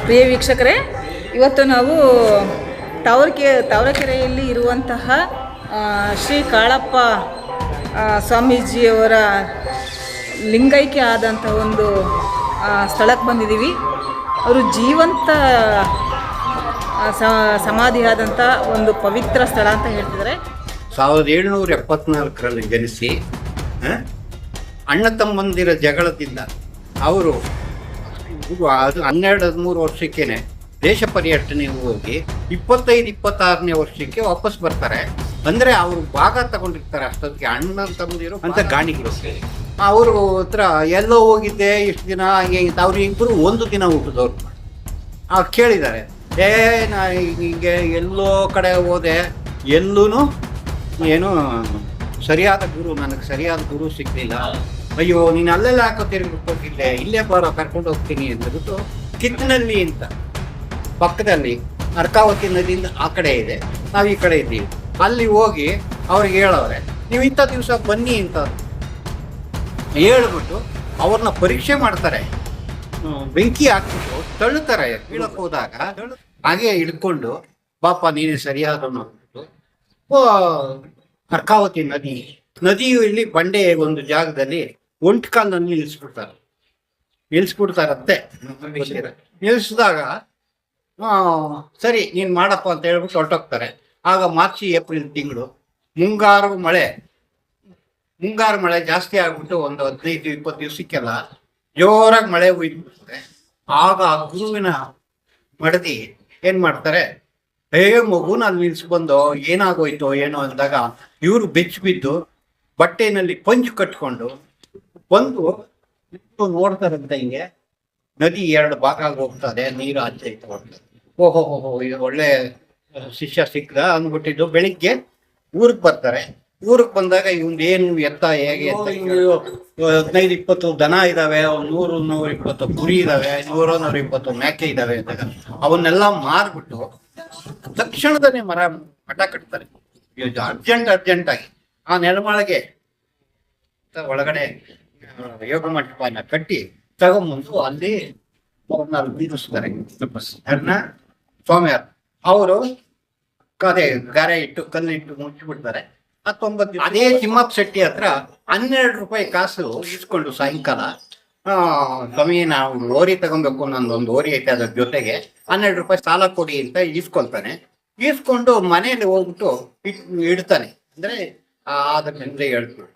ಪ್ರಿಯ ವೀಕ್ಷಕರೇ, ಇವತ್ತು ನಾವು ತಾವರೆಕೆರೆಯಲ್ಲಿ ಇರುವಂತಹ ಶ್ರೀ ಕಾಳಪ್ಪ ಸ್ವಾಮೀಜಿಯವರ ಲಿಂಗೈಕ್ಯ ಆದಂಥ ಒಂದು ಸ್ಥಳಕ್ಕೆ ಬಂದಿದ್ದೀವಿ. ಅವರು ಜೀವಂತ ಸಮಾಧಿಯಾದಂಥ ಒಂದು ಪವಿತ್ರ ಸ್ಥಳ ಅಂತ ಹೇಳ್ತಿದ್ದಾರೆ. 1774ರಲ್ಲಿ ಜನಿಸಿ ಅಣ್ಣ ತಮ್ಮಂದಿರ ಜಗಳದಿಂದ ಅವರು 12-13 ವರ್ಷಕ್ಕೇನೆ ದೇಶ ಪರ್ಯಟನೆಗೆ ಹೋಗಿ 25-26ನೇ ವರ್ಷಕ್ಕೆ ವಾಪಸ್ ಬರ್ತಾರೆ. ಅಂದರೆ ಅವರು ಭಾಗ ತಗೊಂಡಿರ್ತಾರೆ ಅಷ್ಟೊತ್ತಿಗೆ ಅಣ್ಣ ತಮ್ಮಂದಿರು ಅಂತ ಗಾಣಿಗಳು. ಅವರು ಹತ್ರ ಎಲ್ಲೋ ಹೋಗಿದ್ದೆ ಇಷ್ಟು ದಿನ ಅವ್ರು ಇಬ್ಬರು ಒಂದು ದಿನ ಊಟದವ್ರು ಕೇಳಿದ್ದಾರೆ. ನಾ ಹೀಗೆ ಎಲ್ಲೋ ಕಡೆ ಹೋದೆ, ಎಲ್ಲೂ ಏನು ಸರಿಯಾದ ಗುರು ಸಿಗಲಿಲ್ಲ. ಅಯ್ಯೋ ನೀನು ಅಲ್ಲೆಲ್ಲ ಹಾಕೋ ತಿರುಗಿಬಿಟ್ಟು ಹೋಗಿದ್ದೆ, ಇಲ್ಲೇ ಬರೋ ಕರ್ಕೊಂಡು ಹೋಗ್ತೀನಿ ಅಂದ್ಬಿಟ್ಟು ಕಿತ್ತನಹಳ್ಳಿ ಅಂತ ಪಕ್ಕದಲ್ಲಿ ಅರ್ಕಾವತಿ ನದಿಯಿಂದ ಆ ಕಡೆ ಇದೆ, ನಾವು ಈ ಕಡೆ ಇದ್ದೀವಿ. ಅಲ್ಲಿ ಹೋಗಿ ಅವ್ರಿಗೆ ಹೇಳವ್ರೆ, ನೀವು ಇಂಥ ದಿವಸ ಬನ್ನಿ ಅಂತ ಹೇಳ್ಬಿಟ್ಟು ಅವ್ರನ್ನ ಪರೀಕ್ಷೆ ಮಾಡ್ತಾರೆ. ಬೆಂಕಿ ಹಾಕ್ಬಿಟ್ಟು ತಳ್ಳುತ್ತಾರೆ. ಕೀಳಕ್ಕೆ ಹೋದಾಗ ಹಾಗೆ ಹಿಡ್ಕೊಂಡು ಪಾಪ ನೀನೇ ಸರಿಯಾದನು ಅಂದ್ಬಿಟ್ಟು ಅರ್ಕಾವತಿ ನದಿಯು ಇಲ್ಲಿ ಬಂಡೆ ಒಂದು ಜಾಗದಲ್ಲಿ ಒಂಟ್ಕಾಲಲ್ಲಿ ನಿಲ್ಲಿಸ್ಬಿಡ್ತಾರಂತೆ. ನಿಲ್ಲಿಸಿದಾಗ ಸರಿ ನೀನು ಮಾಡಪ್ಪ ಅಂತ ಹೇಳ್ಬಿಟ್ಟು ಹೊರಟೋಗ್ತಾರೆ. ಆಗ ಮಾರ್ಚ್ ಏಪ್ರಿಲ್ ತಿಂಗಳು ಮುಂಗಾರು ಮಳೆ ಜಾಸ್ತಿ ಆಗ್ಬಿಟ್ಟು ಒಂದು 15-20 ದಿವಸಕ್ಕೆಲ್ಲ ಜೋರಾಗಿ ಮಳೆ ಹುಯ್ದುಬಿಡ್ತಾರೆ. ಆಗ ಆ ಗುರುವಿನ ಮಡದಿ ಏನ್ ಮಾಡ್ತಾರೆ, ಮಗುನ ಅಲ್ಲಿ ನಿಲ್ಸ್ಬಂದು ಏನಾಗೋಯ್ತೋ ಏನೋ ಅಂದಾಗ ಇವರು ಬಿದ್ದು ಬಟ್ಟೆನಲ್ಲಿ ಪಂಚು ಕಟ್ಕೊಂಡು ಬಂದು ನೋಡ್ತಾರಂತೆ. ಹಿಂಗೆ ನದಿ 2 ಭಾಗ ಹೋಗ್ತದೆ, ನೀರು ಆಚೆ ಹೋಗ್ತದೆ. ಓಹೋ ಇದು ಒಳ್ಳೆ ಶಿಷ್ಯ ಸಿಕ್ಕದ ಅಂದ್ಬಿಟ್ಟಿದ್ದು. ಬೆಳಿಗ್ಗೆ ಊರಿಗೆ ಬರ್ತಾರೆ. ಊರಿಗೆ ಬಂದಾಗ ಇವಂದೇನು ಎತ್ತ ಹೇಗೆ ಅಂತ 15-20 ದನ ಇದಾವೆ, 100-120 ಕುರಿ ಇದಾವೆ, 100-120 ಮೇಕೆ ಇದಾವೆ ಅಂದಾಗ ಅವನ್ನೆಲ್ಲ ಮಾರ್ಬಿಟ್ಟು ತಕ್ಷಣದನೇ ಮಠ ಕಟ್ತಾರೆ. ಅರ್ಜೆಂಟಾಗಿ ಆ ನೆಲಮಾಳಿಗೆ ಒಳಗಡೆ ಯೋಗ ಮಂಟಪನ ಕಟ್ಟಿ ತಗೊಂಬಂದು ಅಲ್ಲಿ ಅವ್ರನ್ನ ಬೀದಿಸ್ತಾರೆ. ಸ್ವಾಮಿಯಾರ್ ಅವರು ಗಾರೆ ಇಟ್ಟು ಕಲ್ಲಿಟ್ಟು ಮುಚ್ಚಿಬಿಡ್ತಾರೆ. 19 ಅದೇ ತಿಮ್ಮಪ್ಪ ಶೆಟ್ಟಿ ಹತ್ರ 12 ರೂಪಾಯಿ ಕಾಸು ಇಸ್ಕೊಂಡು ಸಾಯಂಕಾಲ, ಸ್ವಾಮಿ ನಾವು ಓರಿ ತಗೊಬೇಕು, ನಂದೊಂದು ಓರಿ ಐತೆ, ಅದ್ರ ಜೊತೆಗೆ 12 ರೂಪಾಯಿ ಸಾಲ ಕೊಡಿ ಅಂತ ಈಸ್ಕೊಳ್ತಾನೆ. ಈಸ್ಕೊಂಡು ಮನೆಯಲ್ಲಿ ಹೋಗ್ಬಿಟ್ಟು ಇಡ್ತಾನೆ. ಅಂದ್ರೆ ಅದಕ್ಕೆ ಹೇಳ್ತೀವಿ